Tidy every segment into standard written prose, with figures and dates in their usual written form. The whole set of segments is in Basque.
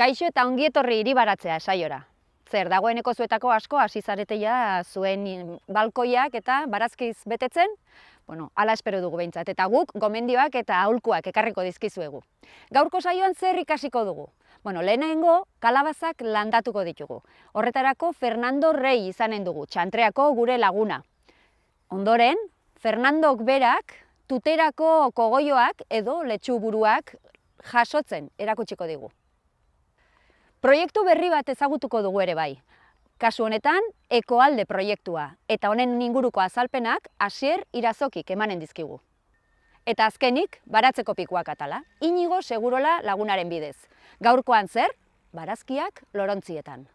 Kaixo eta ongi etorri Iribaratzea saiora. Zer, dagoeneko zuetako asko hasi zareteia zuen balkoiak eta barazkiz betetzen? Bueno, hala espero dugu behintzat, eta guk gomendioak eta aholkuak ekarriko dizkizuegu. Gaurko saioan zer ikasiko dugu? Bueno, lehenengo kalabazak landatuko ditugu. Horretarako Fernando Rey izanen dugu, Txantreako gure laguna. Ondoren, Fernandok berak tuterako kogoioak edo letxuburuak jasotzen erakutsiko digu. Proiektu berri bat ezagutuko dugu ere bai. Kasu honetan, Ekoalde proiektua, eta honen inguruko azalpenak Asier Irazokik emanen dizkigu. Eta azkenik, baratzeko pikuak atala, Inigo Segurola lagunaren bidez. Gaurkoan zer? Barazkiak lorontzietan.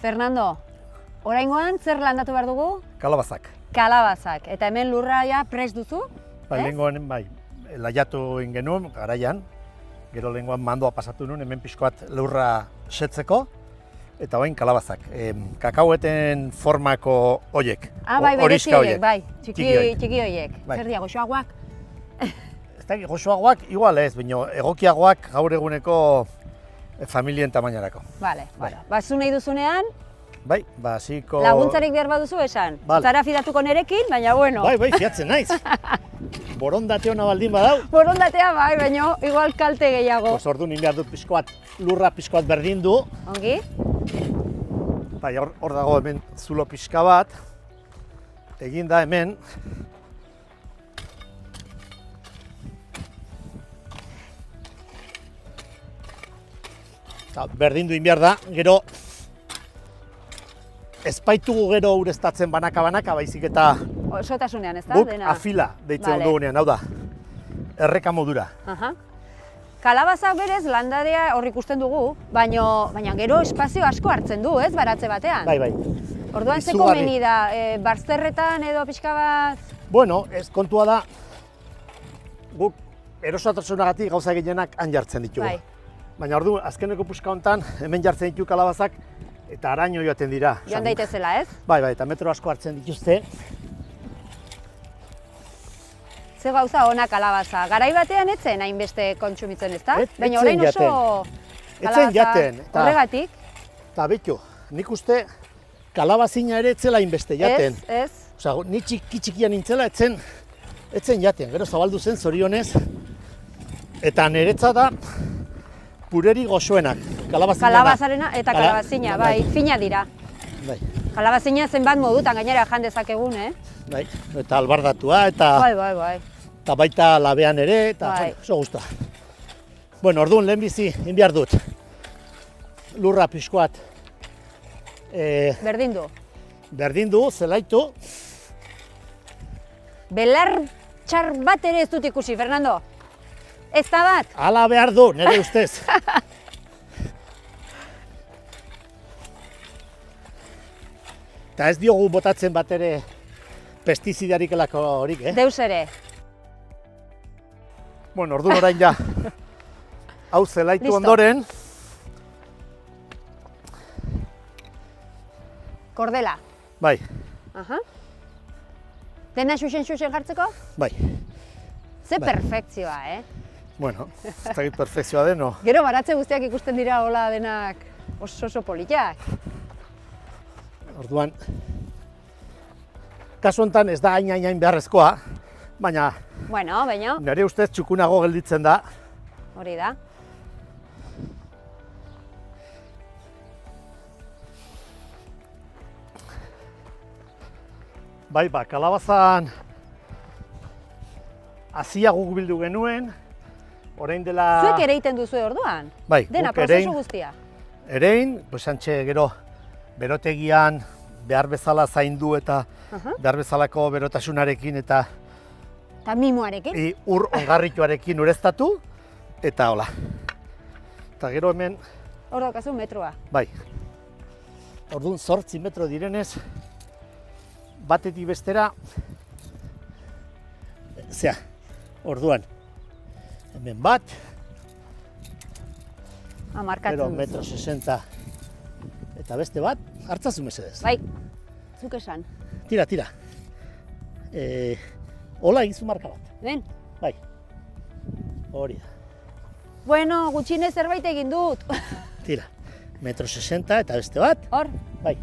Fernando, oraingoan zer landatu behar dugu? Kalabazak. Kalabazak. Eta hemen lurra ja prest duzu? Lehengoan, laiatu egin genuen, garaian. Gero lehengoan mandoa pasatu nuen, hemen pixko bat lurra setzeko. Eta orain kalabazak. Kakaueten formako hoiek. Bai, berezi hoiek, bai. Txiki hoiek. Zer dia, goxoagoak? Ez da, goxoagoak igual ez, baina egokiagoak gaur eguneko familien tamainarako. Bale, zu nahi duzunean, hasiko... laguntzarik behar baduzu esan. Zara fidatuko nerekin, baina bueno. Bai, fiatzen naiz. Borondate hona baldin badau. Borondatea bai, baina igual kalte gehiago. Orduan behar dut pixko bat, lurra pixko bat berdin du. Ongi? Hor dago hemen zulo pixka bat. Egin da hemen. Berdindu egin behar da, gero ez baitugu gero ureztatzen banaka-banaka, baizik eta osotasunean, ez da? Guk afila deitzen dugunean, hau da, erreka modura. Kalabazak berez landarea hor ikusten dugu, baina gero espazio asko hartzen du, ez, baratze batean? Bai. Orduan ze komeni da, barzterretan edo pixka bat? Bueno, ez kontua da, guk erosotasunagatik gauza gehienak han jartzen ditugu. Baina ordu, azkeneko puska honetan, hemen jartzen ditu kalabazak, eta araño joaten dira. Joan daitezela, ez? Bai, eta metro asko hartzen dituzte. Ze gauza ona kalabaza. Garai batean etzen hainbeste kontsumitzen, ez da? Baina orain oso kalabaza horregatik. Eta betu, nik uste kalabazina ere etzela hainbeste jaten. Ez. Osa, ni txikian nintzela etzen jaten. Gero zabaldu zen zorionez. Eta niretza da, pureri goxoenak, kalabazarena eta kalabazina, bai, fina dira. Kalabazina zenbat modutan gainera jan dezakegun, Bai, eta albardatua, eta eta baita labean ere, eta oso guztua. Bueno, orduan lehenbizi, behar dut, lurra pixkoat berdindu, zelaitu. Belar txar bat ere ez dut ikusi, Fernando. Ez da bat? Hala behar du, nire ustez. Eta ez diogu botatzen bat ere pestizidarik elako horik, Deus ere. Bueno, orduan orain ja. Hau zelaitu ondoren. Kordela. Bai. Dena xuxen jartzeko? Bai. Ze perfekzioa, Bueno, ez dakit perfekzioa deno. Gero baratze guztiak ikusten dira hola denak oso politak. Orduan, kasu honetan ez da hain beharrezkoa, baina nire ustez txukunago gelditzen da. Hori da. Bai, kalabazan hazia guk bildu genuen, orain dela... Zuek ere egiten duzu orduan? Bai, dena, prozesu guztia? Erein, antxe gero berotegian behar bezala zaindu eta behar bezalako berotasunarekin eta mimoarekin? Ur ongarrituarekin ureztatu, eta hola. Eta gero hemen... Hor daukazu metroa? Bai. Orduan 8 metro direnez, batetik bestera zea, orduan, hemen bat, gero Markatzen metro 60 eta beste bat, hartzazu mesedez. Bai, zuk esan. Tira, tira. Hola egizu marka bat. Ben? Bai. Hori da. Bueno, gutxinez zerbait egin dut. Tira. Metro 60 eta beste bat. Hor, Bai.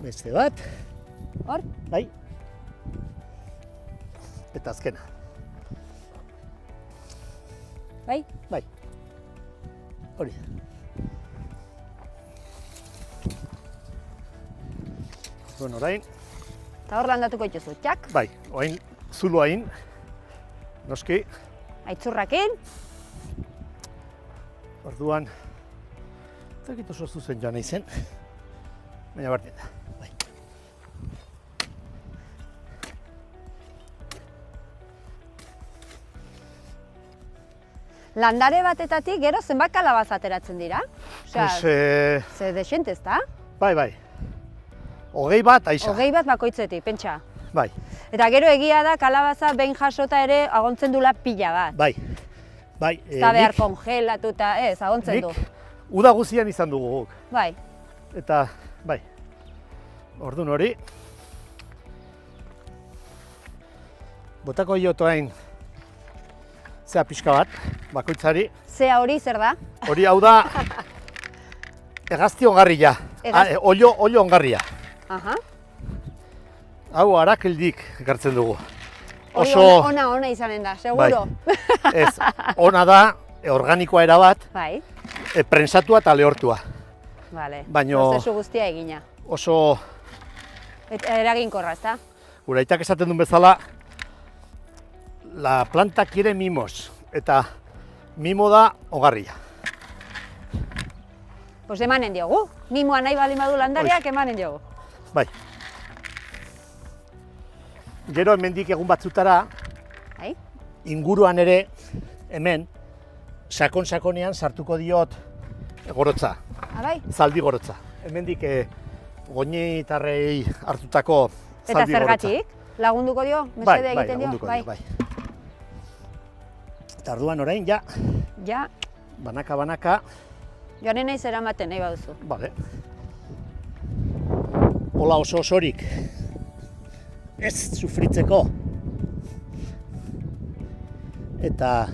Beste bat. hor. Bai. Eta azkena. Bai? Bai. Hori da. Bueno, orain, Eta hor landatuko dituzu, txak, bai, orain zuloain, noski, aitzurrakin. orduan, ez dakit oso zuzen joan nahi zen, baina berdin da, bai. Landare batetatik gero zenbat kalabaz ateratzen dira? Osea, Pues, ze desente ez da? bai, bai, hogei bat, aixa, Hogei bat bakoitzetik, pentsa. bai, Eta gero egia da kalabaza behin jasota ere agontzen dula pila bat. bai, bai, Ez da behar kongelatuta, ez, agontzen du. nik uda guzian izan dugu guk, Bai, eta, bai, orduan hori, botako iotoain, zea pixka bat, bakoitzari, zea hori zer da? hori hau da, hegazti ongarria, olio ongarria. Aha. Hau arakeldik ekartzen dugu. Hori ona izanen da, seguro. Ez, ona da, organikoa erabat, Bai, prentsatua eta lehortua. vale. Baino- Prozesu guztia egina. Oso, Eta eraginkorra, ezta? gure aitak esaten duen bezala, la planta quiere mimos, eta mimo da ongarria. Pues emanen diogu. Mimoa nahi baldin badu landariak emanen diogu. Bai. Gero hemendik egun batzutara, Bai? inguruan ere, hemen, sakon-sakonean sartuko diot gorotza, Bai? zaldi gorotza. Hemendik goinitarrei hartutako Eta zaldi gorotza. zergatik? Lagunduko dio? Bai, Mesede bai, egiten dio? lagunduko dio, bai. Eta orduan orain, ja, Ja, banaka, joanen naiz eramaten nahi baduzu. bale. Hola oso osorik, ez sufritzeko. Eta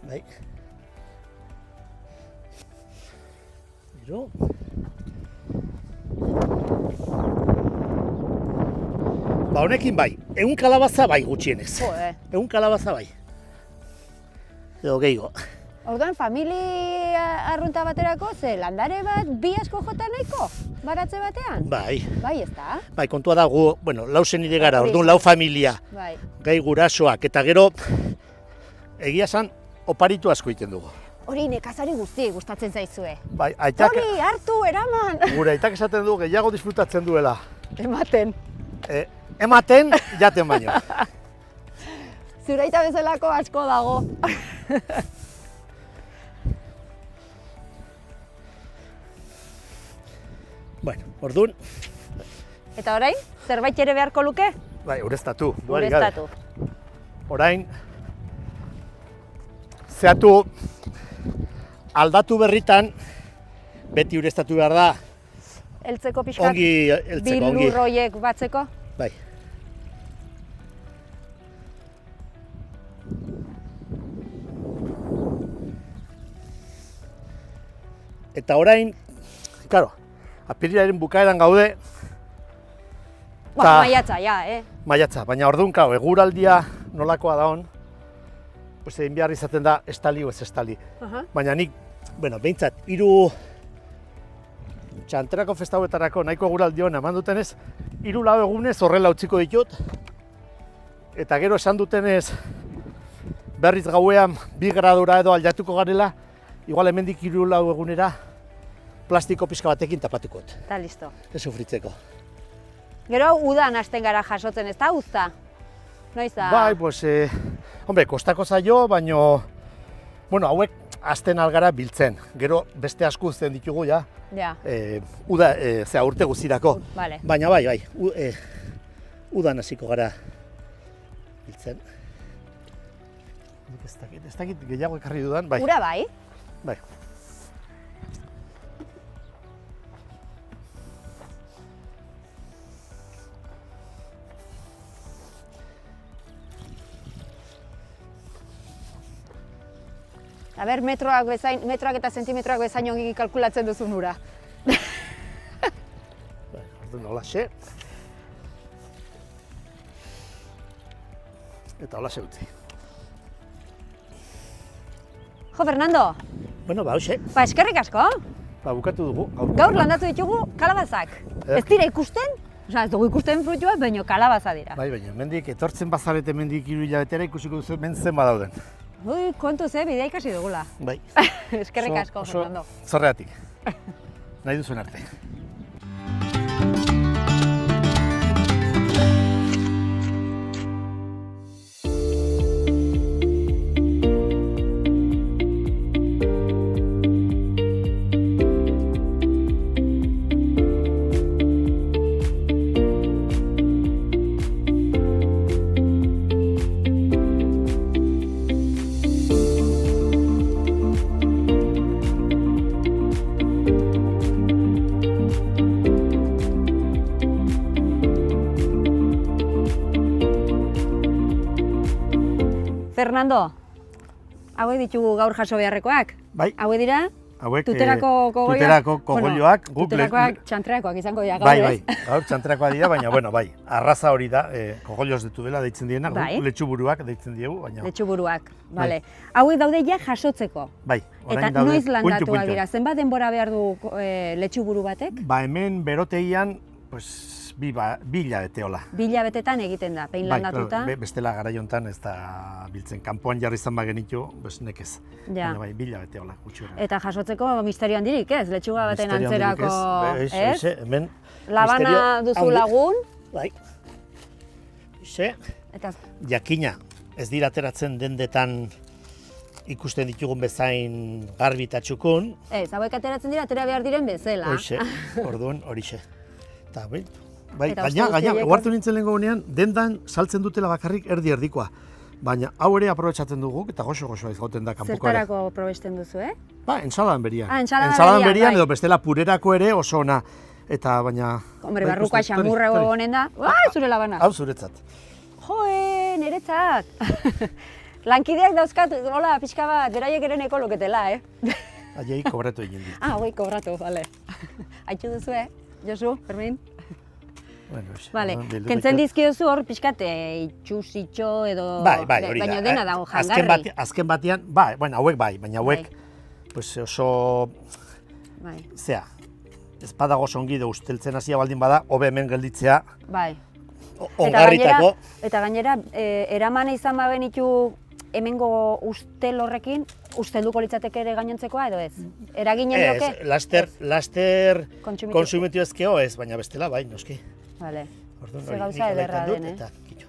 bai. Gero. Ba honekin bai, 100 kalabaza bai gutxienez. Jode. 100 kalabaza bai. Edo gehiago. Orduan, familia arrunta baterako, ze landare bat bi asko jota nahiko? Baratze batean? Bai, Bai, ez da? bai, kontua da gu, bueno, lau senide gara, Hori orduan izan. lau familia, Bai. gai gurasoak, eta gero, egia esan, oparitu asko egiten dugu. Hori nekazari guztiei gustatzen zaizue. Bai, aitak, Hori, hartu, eraman! gure aitak esaten du gehiago disfrutatzen duela. Ematen. Ematen, jaten baino. Zuraita bezalako asko dago. Bueno, orduan, Eta orain, zerbait ere beharko luke? bai, ureztatu, duari gabe. Ureztatu. Orain, zehatu aldatu berritan, beti ureztatu behar da, Heltzeko pixkat, ongi heltzeko, bi ongi. lurroiek batzeko. Bai. Eta orain, claro, apirilaren bukaeran gaude, Ba, maiatza, ja, maiatza, baina orduan, claro, eguraldia nolakoa da hon, pues egin behar izaten da estali o ez estali. Aha. Baina nik, bueno, behintzat, hiru txanterako festauetarako nahiko eguraldi hona eman dutenez, 3-4 egunez horrela utziko ditut, eta gero esan dutenez berriz gauean 2 gradura edo aldatuko garela, igual hemendik 3-4 egunera plastiko pixka batekin tapatukot, Eta listo. ez sufritzeko. Gero udan hasten gara jasotzen, ez da uzta? Noiz da? Bai, pues, hombre, kostako zaio, baino, bueno, hauek hasten algara biltzen. Gero beste asko uzten ditugu ja, Ja, urte guztirako. vale. Baina bai, udan hasiko gara biltzen. Nik ez dakit gehiago ekarri dudan, bai. Ura bai? Bai. A ber, metroak eta zentimetroak bezain ongi kalkulatzen duzun ura. Orduan holaxe. Eta holaxe utzi. Jo, Fernando, Bueno, hoxe. Eskerrik asko. Bukatu dugu. Gaur landatu ditugu kalabazak. Ez dira ikusten? Osa, ez dugu ikusten frutua, baina kalabaza dira. Bai, baina, mendik etortzen bazarete mendik 3 hilabetera ikusiko duzu zen badauden. Ui, kontuz, bidea ikasi dugula. Bai. Eskerrik asko, Fernando. Zorregatik. Nahi duzuen arte. Fernando, hauek ditugu gaur jaso beharrekoak. Bai. Hauek dira, Hauek tuterako kogolloak. tuterako kogolloak. Bueno, tuterakoak txantreakoak izango dira gaur, Bai, gaur txantreakoa dira, baina, bueno, bai, arraza hori da, kogollos de tudela deitzen diena, Bai. letxuburuak deitzen diegu, baina... Letxuburuak, bale. Hauek daude ja jasotzeko. Bai, Eta orain daude, noiz landatuak puntu. dira, zenbat denbora behar du letxuburu batek? Ba, hemen beroteian, pues, bi hilabete hola. 2 hilabetetan egiten da, pein Bai, landatuta. claro, bestela garaiontan ez da biltzen. Kanpoan jarri izan bagenitu, bes nekez. Ja. Baina bai, 2 hilabete hola, gutxi gara. Eta jasotzeko misterio handirik, ez? Letxuga baten Misterio handirik antzerako, ez? ez? Hemen Labana misterio duzu handi- lagun, Bai. Ixe, eta jakina, ez dira ateratzen dendetan ikusten ditugun bezain garbi eta txukun. ez, hauek ateratzen dira, atera behar diren bezala. Hoxe, orduan horixe. Eta bai, Eta gaina, uste dut ohartu nintzen lehengo gunean, dendan saltzen dutela bakarrik erdi-erdikoa. Baina hau ere aprobetxatzen dugu, eta goxo-goxoa izaten da kanpoko ere. Zertarako probesten duzu, eh? Ba, ensaladan berian. Ensaladan berian, berian bai. edo bestela purerako ere oso ona. Eta baina... Hombre, bai, barrukoa ikusten, xamurra tori. honen da. Bai, zure labana. Hau zuretzat. Joe, niretzat. Lankideak dauzkat, hola, pixka bat, beraiek ere neko luketela, eh? Aiei kobratu egin dit. Hoi, kobratu, bale. Haitxu duzu, Josu, Fermin? Bueno, hoxe, Bale, orduan, bildu kentzen ditut. dizkiozu hor pixkat itxusitxo edo... Bai, hori da. Baina dena dago Azken jangarri. azken batean, bai, bueno, hauek bai, baina hauek pues oso, Bai, zea, ez badago ongi edo usteltzen hasia baldin bada, hobe hemen gelditzea bai. ongarritako. Eta gainera, eraman izan babenitu hemengo ustel horrekin, ustelduko litzateke ere gainontzekoa edo ez? Eraginen Ez, doke? laster Kontsumitu. konsumitu ezkeo ez, baina bestela bai, noski. Vale. Orduan, Ze hori, gauza nik hala ederra egiten dut, den, eta kitxo.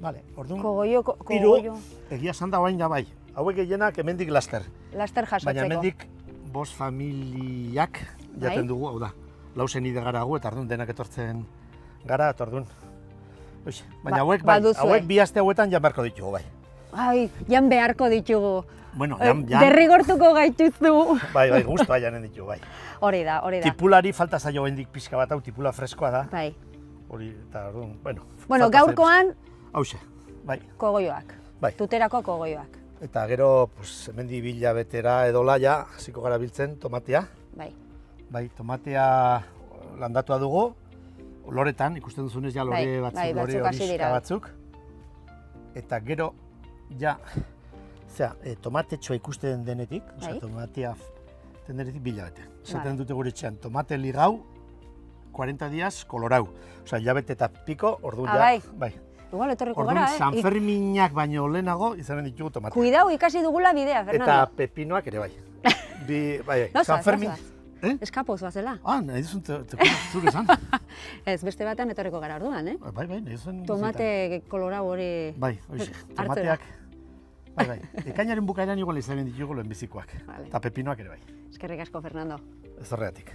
Vale, orduan, Kogollo, hiru, kogollo. egia esan da bain ja bai. Hauek gehienak hemendik laster. Laster jasotzeko. Baina hemendik 5 familiak jaten Bai. dugu, hau da. 4 senide gara gu, eta orduan denak etortzen gara, eta orduan. Hoxe, baina hauek bai, baduzue. hauek 2 aste hauetan jan beharko ditugu bai. Ai, jan beharko ditugu. Bueno, jan, Derrigortuko gaituzu. bai, guztua janen ditugu bai. Hori da. Tipulari falta zaio hendik pixka bat, hau tipula freskoa da. Bai. Hori, eta orduan, bueno. Bueno, falta zaio gaurkoan Hauxe, bai. kogolloak. Bai. Tuterako kogolloak. Eta gero, pues, hemendi 2 hilabetera edola ja, hasiko gara biltzen tomatea. Bai. Bai, tomatea landatua dugu, loretan, ikusten duzunez ja lore Bai, batzuk, batzuk lore hasi horiska dira. batzuk. Eta gero, ja, tomatetxoa ikusten denetik, Bai. tomatea den denetik 2 hilabete. Zaten dute gure etxean, tomate ligau, 40 días kolorau. Osea, hilabete eta piko, orduan Ah, ja, bai. Igual etorriko Orduan, gara, San Ferminak baino lehenago izanen ditugu tomate. Cuidao, ikasi dugula bidea, Fernando. Eta pepinoak ere bai. Bai, San Fermin... Eskapoz bazela. Ah, nahi duzun zuk esan. Ez, beste batean etorriko gara orduan, Bai, nahi duzun... Tomate kolorau hori... Bai, hoxe, hartzera. tomateak Bai. Ekainaren bukaeran igual izanen ditugu lehenbizikoak. Vale. Eta pepinoak ere bai. Eskerrik asko, Fernando. Ez horregatik.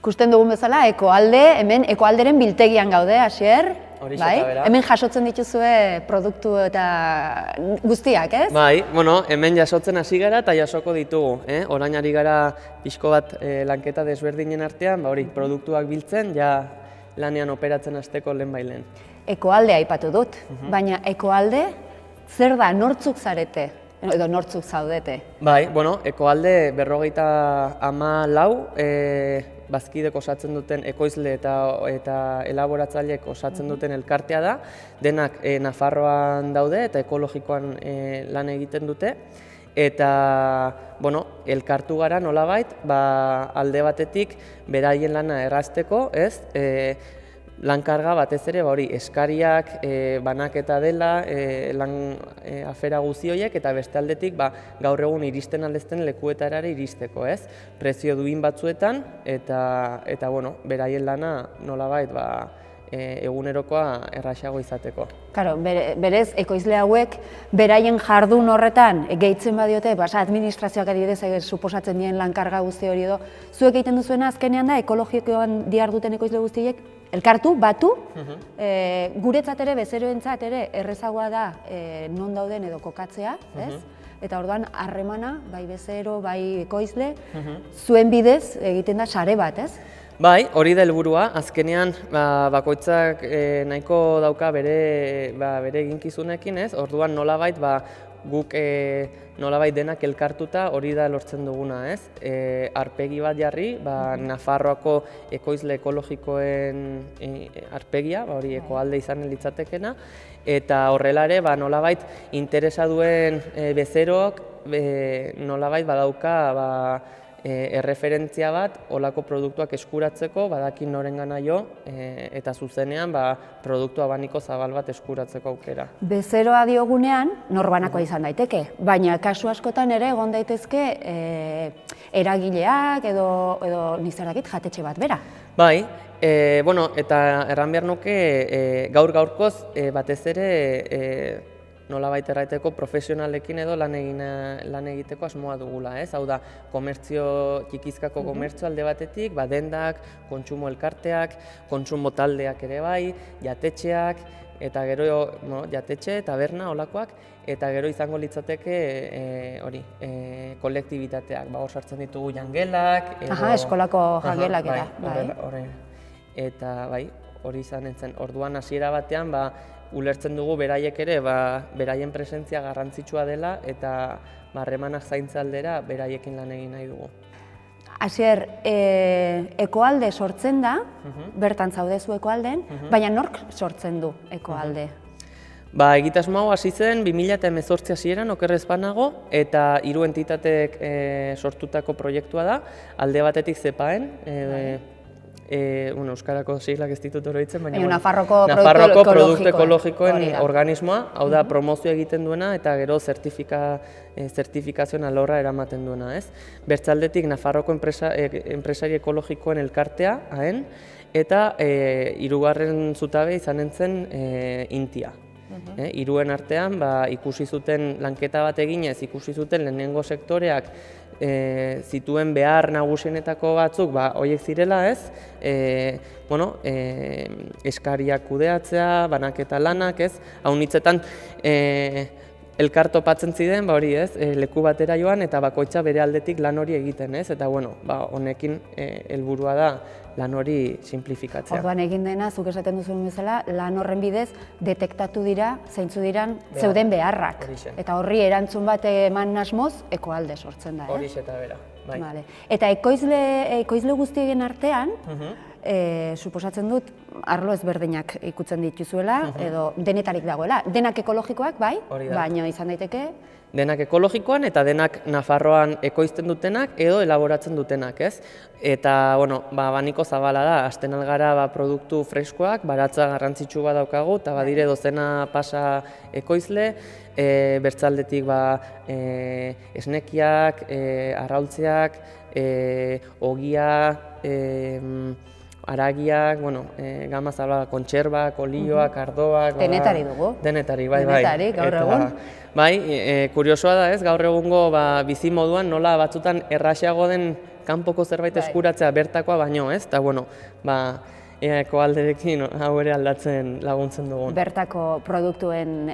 Ikusten dugun bezala, Ekoalde, hemen Ekoalderen biltegian gaude, Asier. Horixe Bai? eta bera. Hemen jasotzen dituzue produktu eta guztiak, ez? Bai, bueno, hemen jasotzen hasi gara eta jasoko ditugu. Orain ari gara pixko bat lanketa desberdinen artean, hori, produktuak biltzen, ja lanean operatzen hasteko lehenbailen. Ekoalde aipatu dut, baina Ekoalde zer da, nortzuk zarete? Edo nortzuk zaudete? Bai, bueno, Ekoalde 54 bazkidek osatzen duten ekoizle eta elaboratzaileek osatzen duten elkartea da. Denak Nafarroan daude eta ekologikoan lan egiten dute. Eta, bueno, elkartu gara nolabait, alde batetik beraien lana errazteko, ez? Lankarga batez ere, hori, eskariak, banaketa dela, lan afera guzti horiek, eta beste aldetik gaur egun iristen aldezten lekuetara ere iristeko, ez? Prezio duin batzuetan, eta bueno, beraien lana nolabait egunerokoa erraxago izateko. Claro, berez, ekoizle hauek beraien jardun horretan gehitzen badiote, administrazioak adibidez suposatzen dien lankarga guzti hori edo, zuek egiten duzuena azkenean da ekologikoan diharduten ekoizle guztiek elkartu, batu, guretzat ere, bezeroentzat ere, errezagoa da non dauden edo kokatzea, ez? Eta orduan, harremana, bai bezero, bai ekoizle, zuen bidez egiten da sare bat, ez? Bai, hori da helburua. Azkenean bakoitzak nahiko dauka bere eginkizunekin, ez? Orduan nolabait guk nolabait denak elkartuta hori da lortzen duguna, ez? Arpegi bat jarri, Nafarroako ekoizle ekologikoen arpegia, hori Ekoalde izanen litzatekena, eta horrela ere nolabait interesa duen bezeroak nolabait badauka erreferentzia bat olako produktuak eskuratzeko, badakin norengana jo, eta zuzenean produktu abaniko zabal bat eskuratzeko aukera. Bezeroa diogunean, norbanakoa izan daiteke, baina kasu askotan ere egon daitezke eragileak edo nizerakit jatetxe bat bera. Bai, bueno, eta erran behar nuke gaur-gaurkoz batez ere nolabait erraiteko profesionalekin edo lan egiteko asmoa dugula, ez? Hau da, txikizkako komertzio alde batetik, dendak, kontsumo elkarteak, kontsumo taldeak ere bai, jatetxeak, eta gero jatetxe, taberna, olakoak, eta gero izango litzateke kolektibitateak, hor sartzen ditugu jangelak. Eskolako jangelak eta, bai. Eta bai, hori izan entzen, orduan hasiera batean, ulertzen dugu beraiek ere, beraien presentzia garrantzitsua dela eta harremanak zaintza aldera beraiekin lan egin nahi dugu. Asier, Ekoalde sortzen da, bertan zaudezu Ekoalden, baina nork sortzen du Ekoalde? Egitasmo hau hasi zen 2018 hasieran okerrez banago eta 3 entitateek sortutako proiektua da, alde batetik ZEPAEN, Euskarako siglak ez ditut oroitzen, baina Nafarroko Produktu Ekologikoen organismoa, hau da promozio egiten duena eta gero zertifikazioen alorra eramaten duena, ez? Bertzaldetik Nafarroko enpresari ekologikoen elkartea, eta 3. zutabe izanen zen Intia. Hiruen artean ikusi zuten lanketa bat eginez, ikusi zuten lehenengo sektoreak zituen behar nagusienetako batzuk horiek zirela, ez? Eskariak kudeatzea, banaketa lanak, ez? Hau hitzetan elkartopatzen ziren, hori ez, leku batera joan eta bakoitza bere aldetik lan hori egiten, ez? Eta honekin helburua da lan hori simplifikatzea. Orduan egin dena, zuk esaten duzuen bezala, lan horren bidez detektatu dira, zeintzu diran zeuden beharrak. Eta horri erantzun bat eman asmoz, Ekoalde sortzen da, ez? Horixe eta bera, bai. Eta ekoizle guztien artean, suposatzen dut, arlo ezberdinak ikutzen dituzuela, edo denetarik dagoela. Denak ekologikoak, bai, Hori da. baina izan daiteke, Denak ekologikoan eta denak Nafarroan ekoizten dutenak edo elaboratzen dutenak, ez? Eta, bueno, baniko zabala da, hasten algara produktu freskoak, baratza garrantzitsu bat daukagu, eta badire dozena pasa ekoizle, bertzaldetik esnekiak, arraultzeak, ogia, aragiak, gama zabala, kontserbak, olioak, ardoak... denetari dugu. Denetari, bai. Denetari, gaur egun. Bai, kuriosoa da ez, gaur egungo bizi moduan nola batzutan erraxeago den kanpoko zerbait eskuratzea bertakoa baino, ez? Eta, eako alderekin hau ere aldatzen laguntzen dugun. Bertako produktuen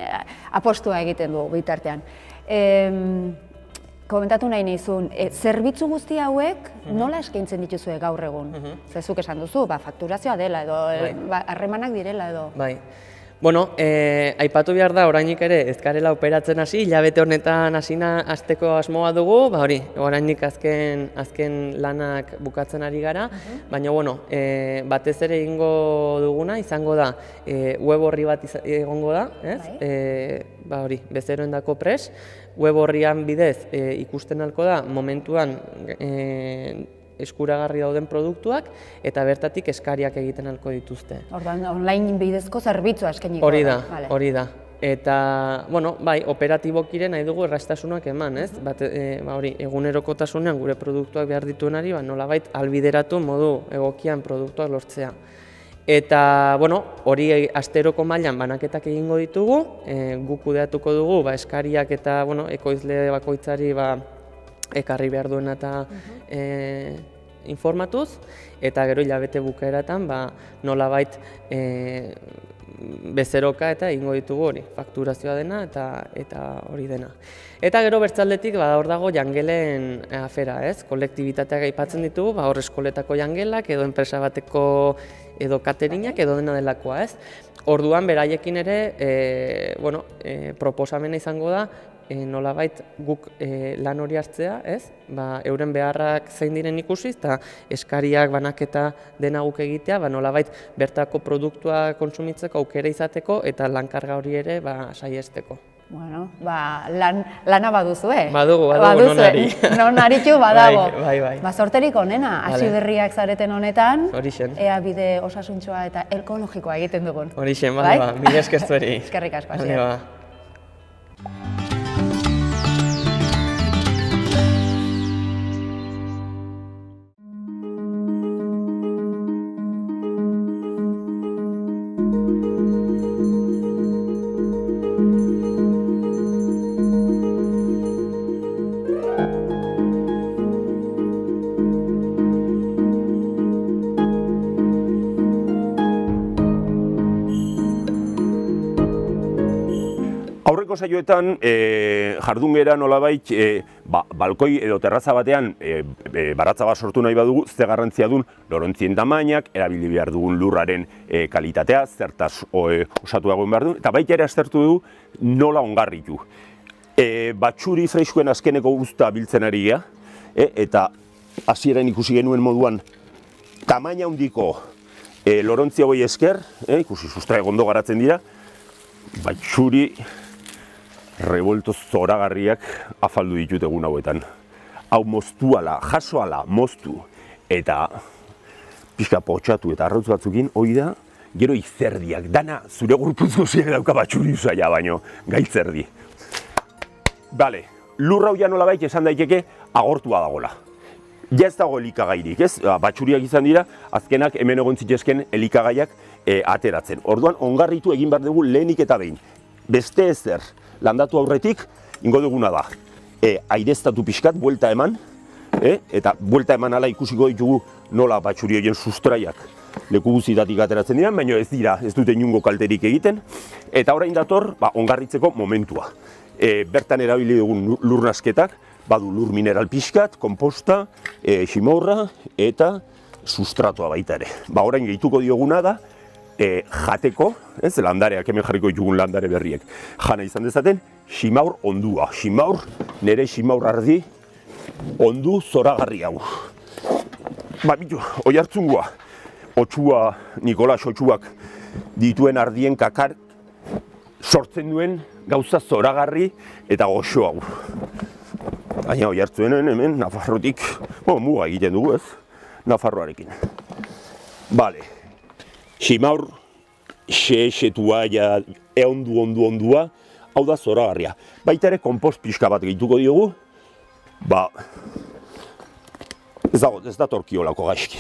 apostua egiten dugu bitartean. Komentatu nahi nizun, zerbitzu guzti hauek nola eskaintzen dituzue gaur egun? Zezuk esan duzu, fakturazioa dela edo, harremanak direla edo. Bai. Aipatu behar da, orainik ere ez garela operatzen hasi, hilabete honetan hasteko asmoa dugu, orainik azken lanak bukatzen ari gara, baina batez ere egingo duguna izango da, web horri bat egongo da, bezeroendako prest, web horrian bidez ikusten halko da momentuan eskuragarri dauden produktuak eta bertatik eskariak egiten halko dituzte. Orduan, online bidezko zerbitzua eskainiko da. Hori da. Eta, operatibokiren nahi dugu erraztasunak eman, ez? Egunerokotasunean gure produktuak behar dituenari, nolabait albideratu modu egokian produktuak lortzea. Eta, hori asteroko mailan banaketak egingo ditugu, guk kudeatuko dugu, eskariak eta ekoizle bakoitzari ekarri behar duena eta informatuz, eta gero hilabete bukaeratan nolabait bezeroka eta egingo ditugu hori, fakturazioa dena eta hori dena. Eta gero bertzaldetik hor dago jangelen afera, ez? Kolektibitateak aipatzen ditugu, hor eskoletako jangelak edo enpresa bateko edo katerinak edo dena delakoa, ez? Orduan beraiekin ere, proposamena izango da, nolabait guk lan hori hartzea, ez? Euren beharrak zein diren ikusiz, eta eskariak banaketa dena guk egitea, nolabait bertako produktua kontsumitzeko aukera izateko eta lankarga hori ere saiesteko. Lana baduzu, Badugu, nonari. Nonaritu badago. Bai. Sorterik onena, hasi berriak zareten honetan, Horixen. ea bide osasuntxoa eta ekologikoa egiten dugun. Horixen, mila esker zueri. Eskerrik asko, Asier. Aurreko saioetan jardungera nolabait balkoi edo terraza batean baratza bat sortu nahi badugu, ze garrantzia duen lorontzien tamainak, erabili behar dugun lurraren kalitatea, zertaz osatu dagoen behar duen, eta baita ere aztertu dugu nola ongarritu. Batxuri freskoen azkeneko guzta biltzen ari gea, eta hasieran ikusi genuen moduan tamaina handiko lorontzia hoi esker, ikusi sustraia gondo garatzen dira, batxuri rebolto zoragarriak afaldu ditut egun hauetan. Hau moztu ala, jaso ala, moztu, eta pixka potxatu eta arrautz batzukin, hori da, gero izerdiak, dana zure gorputz goziak dauka batxuri usaila baino, gaitzerdi. Bale, lurra hau nolabait esan daiteke agortua dagola. Ja ez dago elikagairik, ez? Batxuriak izan dira, azkenak hemen egon zitzesken elikagaiak ateratzen. Orduan, ongarritu egin behar dugu lehenik eta behin. Beste ezer, landatu aurretik, ingo duguna da. Aireztatu pixkat, buelta eman, eta buelta eman ala ikusiko ditugu nola batxuri horien sustraiak leku guztietatik ateratzen dira, baina ez dira, ez dute inungo kalterik egiten. Eta orain dator, ongarritzeko momentua. Bertan erabili dugun lurnasketak, badu lur mineral pixkat, komposta, ximorra eta sustratoa baita ere. Orain gehituko dioguna da, jateko, landareak, hemen jarriko ditugun landare berriek, jana izan dezaten, ximaur ondua. Ximaur, nire ximaur ardi, ondu zoragarri hau. Bitu, oi hartzungoa. Otsua, Nikolas Otsuak dituen ardien kakar sortzen duen gauza zoragarri eta goxo hau. Baina Oiartzunen hemen Nafarrotik, muga egiten dugu ez, Nafarroarekin. Bale, Ximaur, xetua, ondua, hau da zoragarria. Baita ere konpost pixka bat gehituko diogu, ez da torkiolako gaizki.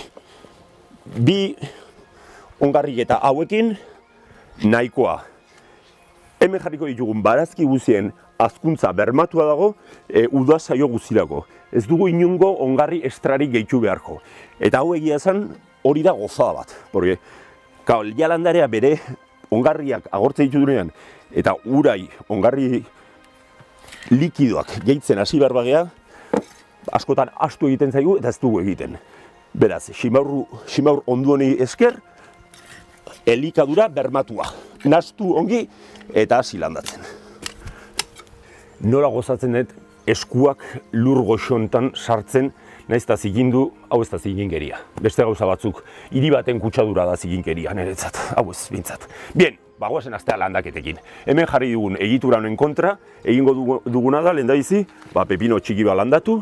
Bi ongarriketa hauekin nahikoa. Hemen jarriko ditugun barazki guzien hazkuntza bermatua dago uda saio guztirako. Ez dugu inongo ongarri estrarik gehitu beharko. Eta hau egia esan hori da gozada bat. Porque jalandarea bere ongarriak agortzen ditu duenean eta urai ongarri likidoak gehitzen hasi behar bagea, askotan astu egiten zaigu eta ez dugu egiten. Beraz, Ximaur ondu honi esker, elikadura bermatua. Nastu ongi eta hasi landatzen. Nola gozatzen dut eskuak lur goxontan sartzen, naiz eta zigindu, hau ez da ziginkeria. Beste gauza batzuk, hiri baten kutsadura da ziginkeria, niretzat, hau ez, bintzat. Bien, bagoazen astea landaketekin. Hemen jarri dugun egitura honen kontra, egingo duguna da, lehendabizi, pepino txiki bat landatu,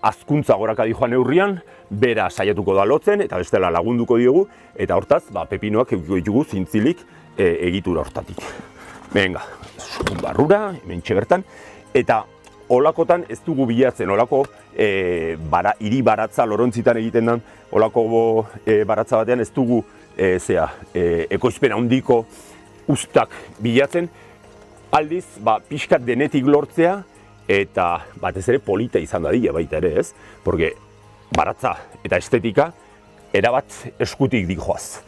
hazkuntza goraka dijoan neurrian, bera saiatuko da lotzen, eta bestela lagunduko diogu, eta hortaz, pepinoak eukiko ditugu zintzilik egitura hortatik. Venga, barrura, hemen bertan, eta olakotan ez dugu bilatzen, olako hiri baratza lorontzitan egiten den, olako baratza batean ez dugu ekoizpen handiko ustak bilatzen, aldiz, pixkat denetik lortzea, eta batez ere polita izan dadila baita ere, ez? Porque baratza eta estetika erabat eskutik dijoaz.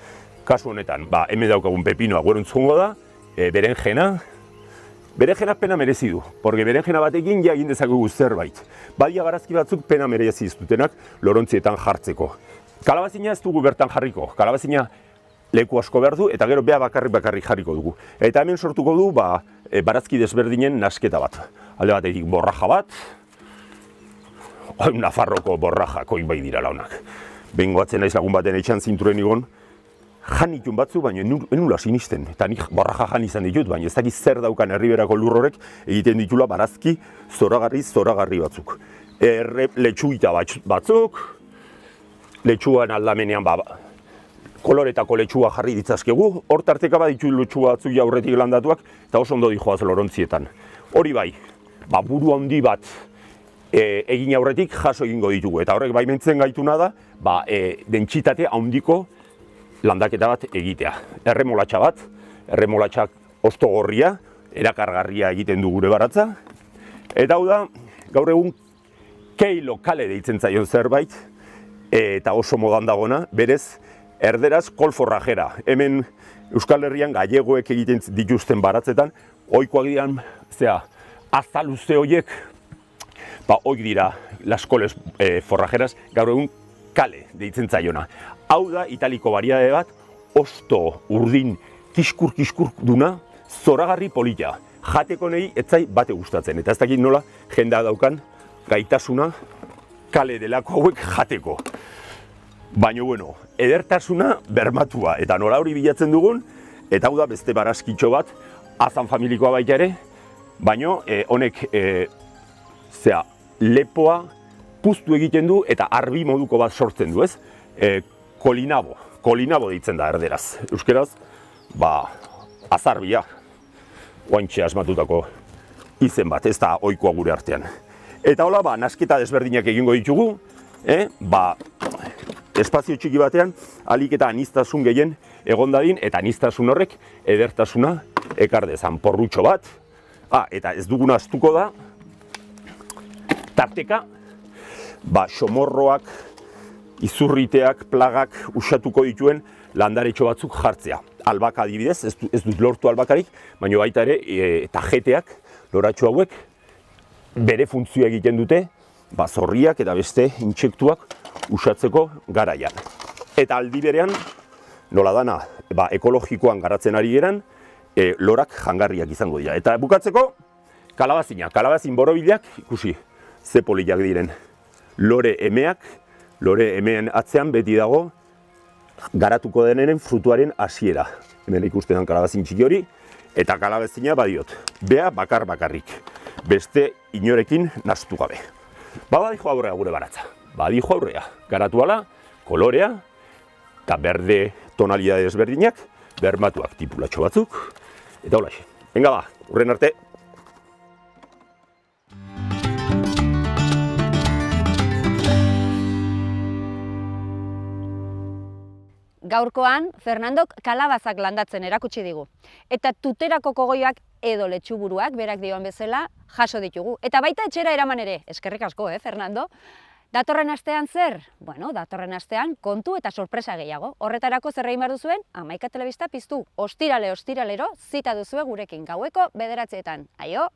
Kasu honetan, hemen daukagun pepinoa gueruntzuko da, berenjena pena merezi du, porque berenjena batekin ja egin dezakegu zerbait. Badia barazki batzuk pena merezi ez dutenak lorontzietan jartzeko. Kalabazina ez dugu bertan jarriko, kalabazina leku asko behar du, eta gero bea bakarrik jarriko dugu. Eta hemen sortuko du barazki desberdinen nasketa bat. Alde batetik borraja bat, Nafarroko borrajakoik bai dira launak. Behin goatzen naiz lagun baten etxan zinturen igon, jan itun batzu, baina enula sinisten. Eta nik borraja jan izan ditut, baina ez dakiz zer daukan herriberako lurrorek egiten ditula barazki zoragarri batzuk. Letxuita batzuk, letxuan aldamenean koloretako letxua jarri ditzazkegu, hor tarteka baditu letxua batzuk aurretik landatuak, eta oso ondo dijoaz lorontzietan. Hori bai, buru handi bat egin aurretik jaso egingo ditugu, eta horrek baimentzen gaituna da, dentsitate handiko landaketa bat egitea. Erremolatxa bat, erremolatxak ostogorria, erakargarria egiten du gure baratza, eta hau da, gaur egun keilo kale deitzen zaion zerbait, eta oso modan dagona, berez, erderaz kolforrajera. Hemen Euskal Herrian gallegoek egiten dituzten baratzetan, ohikoak dian, azaluze horiek, hoik dira las koles forrajeras, gaur egun kale deitzen zaiona. Hau da, italiko bariade bat, osto, urdin, kiskur duna, zoragarri polita. Jateko nahi etzai bate gustatzen, eta ez dakit nola jendea daukan gaitasuna kale delako hauek jateko. Baina, bueno, edertasuna bermatua, eta nola hori bilatzen dugun, eta hau da beste barazkitxo bat, azan familikoa baita ere, baina honek lepoa puztu egiten du eta arbi moduko bat sortzen du, ez? Kolinabo deitzen da erderaz. Euskeraz, azarbia, oantxe asmatutako izen bat, ez da ohikoa gure artean. Eta hola, nasketa desberdinak egingo ditugu, espazio txiki batean, alik eta aniztasun gehien egon dadin, eta aniztasun horrek edertasuna ekar dezan porrutxo bat. Eta ez duguna astuko da, tarteka, somorroak, izurriteak, plagak usatuko dituen landaretxo batzuk jartzea. Albaka adibidez, ez dut lortu albakarik, baina baita ere, tajeteak, loratxo hauek, bere funtzioa egiten dute, zorriak eta beste intsektuak usatzeko garaian. Eta aldi berean, nola dana, ekologikoan garatzen ari geran, lorak jangarriak izango dira. Eta bukatzeko, kalabazina. Kalabazin borobilak, ikusi, ze poliak diren. Lore emeak, lore emeen atzean beti dago, garatuko denenen frutuaren hasiera. Hemen ikusten den kalabazin txiki hori, eta kalabazina badiot, bea bakarrik, beste inorekin nahastu gabe. Badijo aurrea gure baratza, badijo aurrea, garatu ala, kolorea, eta berde tonalidade desberdinak, bermatuak tipulatxo batzuk, eta holaxe. Venga ba, urren arte! Gaurkoan, Fernandok kalabazak landatzen erakutsi digu. Eta tuterako kogoioak edo letxuburuak, berak dioan bezala, jaso ditugu. Eta baita etxera eraman ere, eskerrik asko, Fernando? Datorren astean zer? Bueno, datorren astean kontu eta sorpresa gehiago. Horretarako zer egin behar duzuen? Hamaika Telebista piztu. Ostiralero zita duzue gurekin gaueko 9:00. Aio!